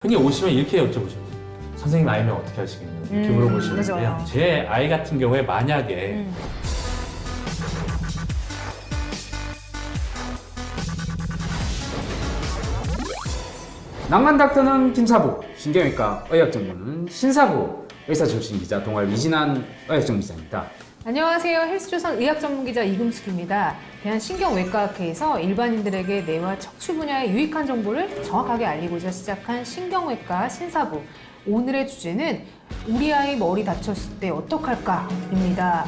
흔히 오시면 이렇게 여쭤보십니다. 선생님 아이면 어떻게 하시겠냐고 이렇게 물어보시는데요. 맞아요. 제 아이 같은 경우에 만약에 낭만닥터는 김사부, 신경외과 의학 전문은 신사부, 의사 출신 기자 동아일 이진한 의학 전문기자입니다. 안녕하세요. 헬스조선 의학 전문기자 이금숙입니다. 대한신경외과학회에서 일반인들에게 뇌와 척추 분야의 유익한 정보를 정확하게 알리고자 시작한 신경외과 신사부. 오늘의 주제는 우리 아이 머리 다쳤을 때 어떡할까입니다.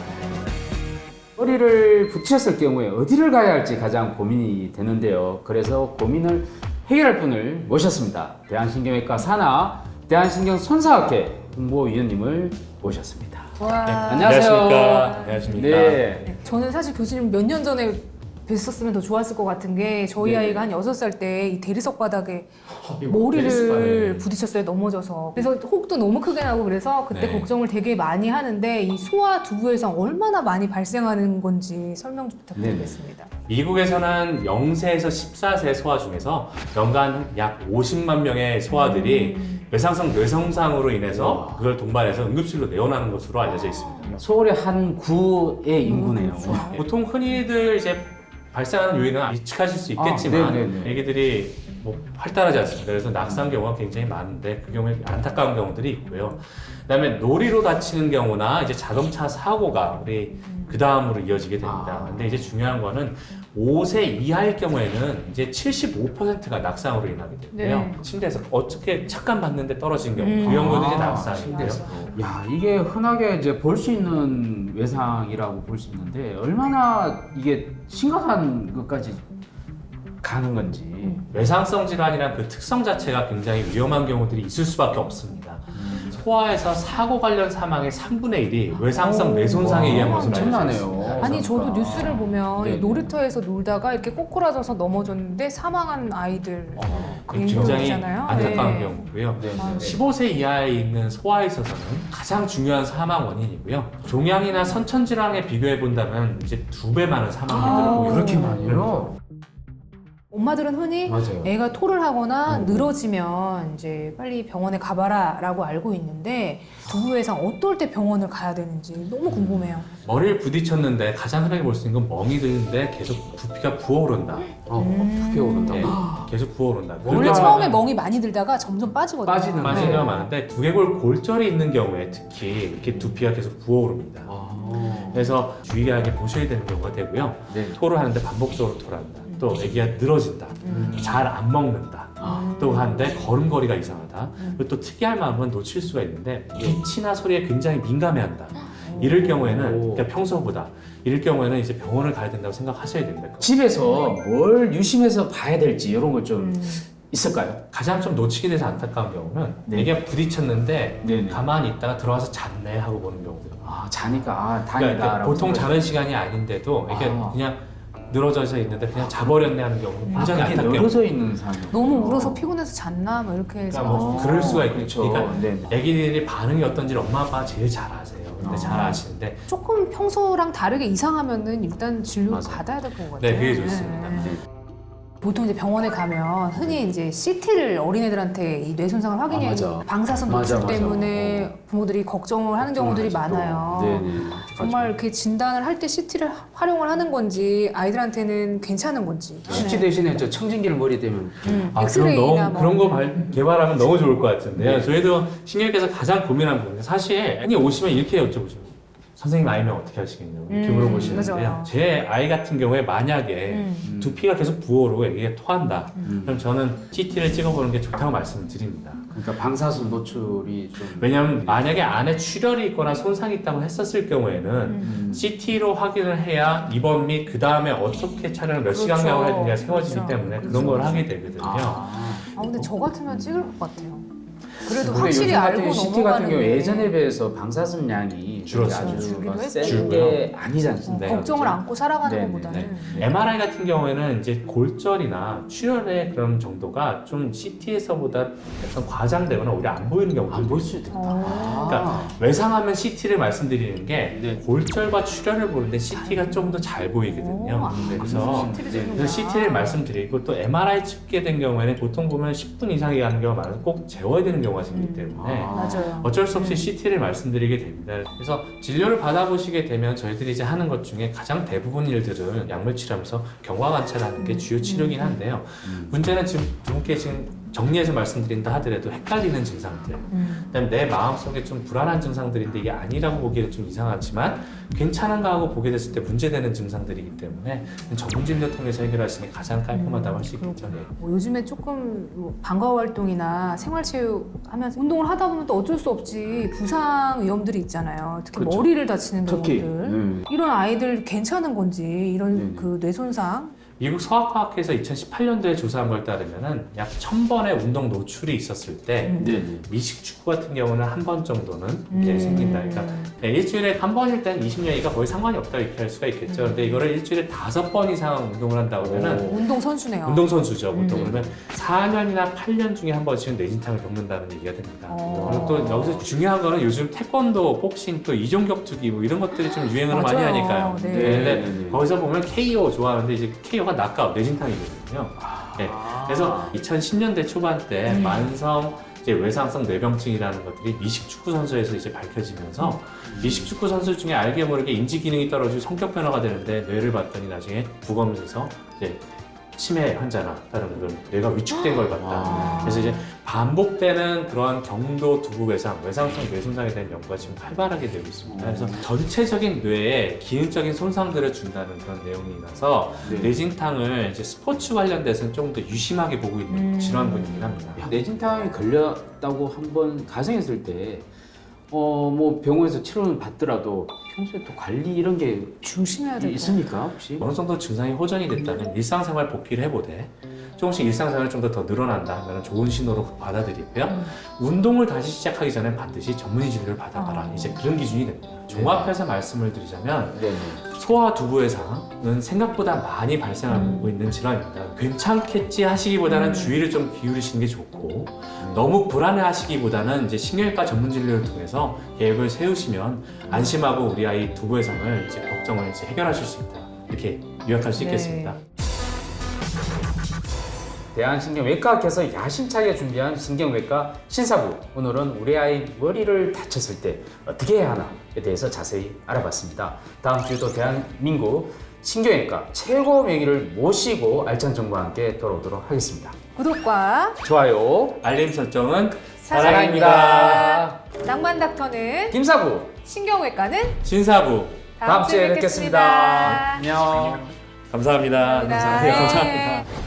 머리를 붙였을 경우에 어디를 가야 할지 가장 고민이 되는데요. 그래서 고민을 해결할 분을 모셨습니다. 대한신경외과 산하 대한신경손상학회 홍보위원님을 모셨습니다. 와. 네, 안녕하세요. 안녕하십니까. 안녕하십니까. 네. 저는 사실 교수님 몇 년 전에 뵀었으면 더 좋았을 것 같은 게 저희 네. 아이가 한 6살 때 이 대리석 바닥에 테니스 머리를 바닥에. 부딪혔어요. 넘어져서. 그래서 혹도 너무 크게 나고 그래서 그때 네. 걱정을 되게 많이 하는데 이 소아 두부에서 얼마나 많이 발생하는 건지 설명 좀 부탁드리겠습니다. 미국에서는 0세에서 14세 소아 중에서 연간 약 50만 명의 소아들이 외상성 뇌손상으로 인해서 그걸 동반해서 응급실로 내원하는 것으로 알려져 있습니다. 서울의 한 구의 인구네요. 그렇죠. 보통 흔히들 이제 발생하는 요인은 예측하실 수 있겠지만 아, 네네네. 애기들이 뭐 활달하지 않습니다. 그래서 낙상 경우가 굉장히 많은데 그 경우에 안타까운 경우들이 있고요. 그다음에 놀이로 다치는 경우나 이제 자동차 사고가 우리 그 다음으로 이어지게 됩니다. 근데 이제 중요한 거는 5세 이하일 경우에는 이제 75%가 낙상으로 인하게 되고요. 네. 침대에서 어떻게 잠깐 봤는데 떨어진 경우 그 경우는 이제 낙상이고요. 야, 이게 흔하게 이제 볼 수 있는 외상이라고 볼 수 있는데 얼마나 이게 심각한 것까지 가는 건지. 외상성 질환이란 그 특성 자체가 굉장히 위험한 경우들이 있을 수밖에 없습니다. 소아에서 사고 관련 사망의 3분의 1이 외상성 뇌손상에 의한 것으로 알려져 엄청나네요. 있습니다. 아니 저도 뉴스를 보면 네. 놀이터에서 놀다가 이렇게 꼬꾸라져서 넘어졌는데 사망한 아이들 굉장히 있잖아요. 안타까운 네. 경우고요. 네, 맞아요. 15세 이하에 있는 소아에 있어서는 가장 중요한 사망 원인이고요. 종양이나 선천 질환에 비교해 본다면 이제 2배 많은 사망률을 보이고 그렇게 있습니다. 많이요? 엄마들은 흔히 맞아요. 애가 토를 하거나 늘어지면 이제 빨리 병원에 가봐라 라고 알고 있는데 두부 외상 어떨 때 병원을 가야 되는지 너무 궁금해요. 머리를 부딪혔는데 가장 흔하게 볼 수 있는 건 멍이 드는데 계속 부피가 부어오른다. 부피 오른다고. 네, 계속 부어오른다. 원래 그럴 처음에 경우에는 멍이 많이 들다가 점점 빠지거든요. 빠지는 빠지는 네. 경우가 많은데 두개골 골절이 있는 경우에 특히 이렇게 두피가 계속 부어오릅니다. 그래서 주의하게 보셔야 되는 경우가 되고요. 네. 토를 하는데 반복적으로 토한다. 또 애기가 늘어진다. 잘 안 먹는다. 또 하는데 걸음걸이가 이상하다. 그리고 또 특이할 만한 놓칠 수가 있는데 빛이나 소리에 굉장히 민감해한다. 이럴 경우에는 그러니까 평소보다 이럴 경우에는 이제 병원을 가야 된다고 생각하셔야 됩니다. 집에서 뭘 유심해서 봐야 될지 이런 거 좀 있을까요? 가장 좀 놓치게 돼서 안타까운 경우는 네. 애기가 부딪혔는데 네네. 가만히 있다가 들어와서 잤네 하고 보는 경우들. 자니까 그러니까 다행이다. 보통 자는 시간이 아닌데도 이게 그냥 늘어져서 있는데 그냥 자버렸네 하는 경우는 굉장히 그게 안타까워요. 늘어져 있는 상황. 너무 울어서 피곤해서 잤나 뭐 이렇게 해서 그러니까 뭐 그럴 수가 있겠죠. 그렇죠. 그러니까 네. 애기들이 반응이 어떤지를 엄마 아빠가 제일 잘 아세요. 근데 잘 아시는데 조금 평소랑 다르게 이상하면은 일단 진료를 맞아요. 받아야 될 것 같아요. 네, 그게 좋습니다. 보통 이제 병원에 가면 흔히 이제 CT를 어린애들한테 이 뇌손상을 확인해야 맞아. 돼요. 방사선 맞아, 노출 맞아. 때문에 부모들이 걱정을 하는 경우들이 많아요. 네네. 정말 이렇게 진단을 할 때 CT를 활용을 하는 건지 아이들한테는 괜찮은 건지. CT 대신에 저 청진기를 머리에 대면 그럼 엑스레이나 너무 뭐. 그런 거 개발하면 너무 좋을 것 같은데요. 저희도 신경외과에서 가장 고민한 부분은 사실 흔히 오시면 이렇게 여쭤보죠. 선생님 아이면 어떻게 하시겠냐고 이렇게 물어보시는데요. 맞아요. 제 아이 같은 경우에 만약에 두피가 계속 부어오르고 애기가 토한다. 그럼 저는 CT를 찍어보는 게 좋다고 말씀을 드립니다. 그러니까 방사선 노출이 좀 왜냐하면 만약에 안에 출혈이 있거나 손상이 있다고 했었을 경우에는 CT로 확인을 해야 입원 및 그 다음에 어떻게 촬영을 몇 시간 그렇죠. 간을 해야 되는지가 세워지기 그렇죠. 때문에 그런 걸 하게 되거든요. 아 근데 저 같으면 찍을 것 같아요. 그래도 근데 확실히 요즘 같은 알고 CT 같은 넘어가는 경우 게 예전에 비해서 방사선량이 줄었어요. 줄기도 센게 아니지 않습니까? 네, 걱정을 그렇죠? 안고 살아가는 네, 것보다는 MRI 같은 경우에는 이제 골절이나 출혈의 그런 정도가 좀 CT에서보다 약간 과장되거나 오히려 안 보이는 경우도 안 보일 수 있다. 어. 그러니까 외상하면 CT를 말씀드리는 게 네. 골절과 출혈을 보는데 CT가 좀 더 잘 보이거든요. 오, 네, 그래서 CT를 네, 찍는구나. 그래서 CT를 말씀드리고 또 MRI 찍게 된 경우에는 보통 보면 10분 이상이 가는 경우가 많아서 꼭 재워야 되는 경우가 생기기 때문에 맞아요. 어쩔 수 없이 CT를 말씀드리게 됩니다. 그래서 진료를 받아보시게 되면 저희들이 이제 하는 것 중에 가장 대부분 일들은 약물 치료하면서 경과 관찰하는 게 주요 치료긴 한데요. 문제는 지금 두 분께 지금 정리해서 말씀드린다 하더라도 헷갈리는 증상들, 그다음에 내 마음속에 좀 불안한 증상들인데 이게 아니라고 보기에는 좀 이상하지만 괜찮은가 하고 보게 됐을 때 문제되는 증상들이기 때문에 전문 진료 통해서 해결하시는 게 가장 깔끔하다고 할 수 있겠죠. 네. 뭐 요즘에 조금 뭐 방과 활동이나 생활체육 하면서 운동을 하다 보면 또 어쩔 수 없이 부상 위험들이 있잖아요. 특히 그렇죠. 머리를 다치는 특히 경우들. 이런 아이들 괜찮은 건지 이런 네네. 그 뇌손상 미국 성악과학회에서 2018년도에 조사한 걸 따르면은 약 1000번의 운동 노출이 있었을 때 네. 미식 축구 같은 경우는 한 번 정도는 이렇게 생긴다. 그러니까 일주일에 한 번일 땐 20년이니까 거의 상관이 없다 이렇게 할 수가 있겠죠. 근데 이거를 일주일에 5번 이상 운동을 한다고 하면은 운동 선수네요. 운동선수죠. 보통 그러면 4년이나 8년 중에 한 번씩은 뇌진탕을 겪는다는 얘기가 됩니다. 그리고 또 여기서 중요한 거는 요즘 태권도, 복싱, 또 이종격투기 뭐 이런 것들이 좀 유행을 많이 맞아요. 하니까요. 네. 근데 거기서 보면 KO 좋아하는데 이제 KO가 낙아웃, 뇌진탕이거든요. 네. 그래서 2010년대 초반 때 만성 이제 외상성 뇌병증이라는 것들이 미식 축구 선수에서 이제 밝혀지면서 미식 축구 선수 중에 알게 모르게 인지 기능이 떨어지고 성격 변화가 되는데 뇌를 봤더니 나중에 부검에서 이제 치매 환자나 다른 그런 뇌가 위축된 걸 봤다. 그래서 이제 반복되는 그러한 경도 두부 외상, 외상성 뇌 손상에 대한 연구가 지금 활발하게 되고 있습니다. 그래서 전체적인 뇌에 기능적인 손상들을 준다는 그런 내용이라서 네. 뇌진탕을 이제 스포츠 관련돼서는 조금 더 유심하게 보고 있는 질환군이긴 합니다. 뇌진탕에 걸렸다고 한번 가정했을 때, 뭐 병원에서 치료는 받더라도 평소에 또 관리 이런 게 조심해야 될 것 같아요. 있습니까 혹시? 어느 정도 증상이 호전이 됐다면 일상생활 복귀를 해보되 조금씩 일상생활이 좀 더 늘어난다 하면 좋은 신호로 받아들이고요. 운동을 다시 시작하기 전에 반드시 전문의 진료를 받아봐라. 이제 그런 기준이 됩니다. 종합해서 말씀을 드리자면 네네. 소아 두부 외상은 생각보다 많이 발생하고 있는 질환입니다. 괜찮겠지 하시기보다는 주의를 좀 기울이시는 게 좋고 너무 불안해 하시기보다는 이제 신경외과 전문 진료를 통해서 계획을 세우시면 안심하고 우리 아이 두부 외상을 이제 걱정을 이제 해결하실 수 있다. 이렇게 요약할 수 네. 있겠습니다. 대한신경외과학회에서 야심차게 준비한 신경외과 신사부. 오늘은 우리 아이 머리를 다쳤을 때 어떻게 해야 하나에 대해서 자세히 알아봤습니다. 다음 주에도 대한민국 신경외과 최고 명의를 모시고 알찬 정보와 함께 돌아오도록 하겠습니다. 구독과 좋아요. 알림 설정은 사랑입니다. 낭만 닥터는 김사부. 신경외과는 신사부. 다음 주에 뵙겠습니다. 안녕. 감사합니다. 감사합니다. 감사합니다.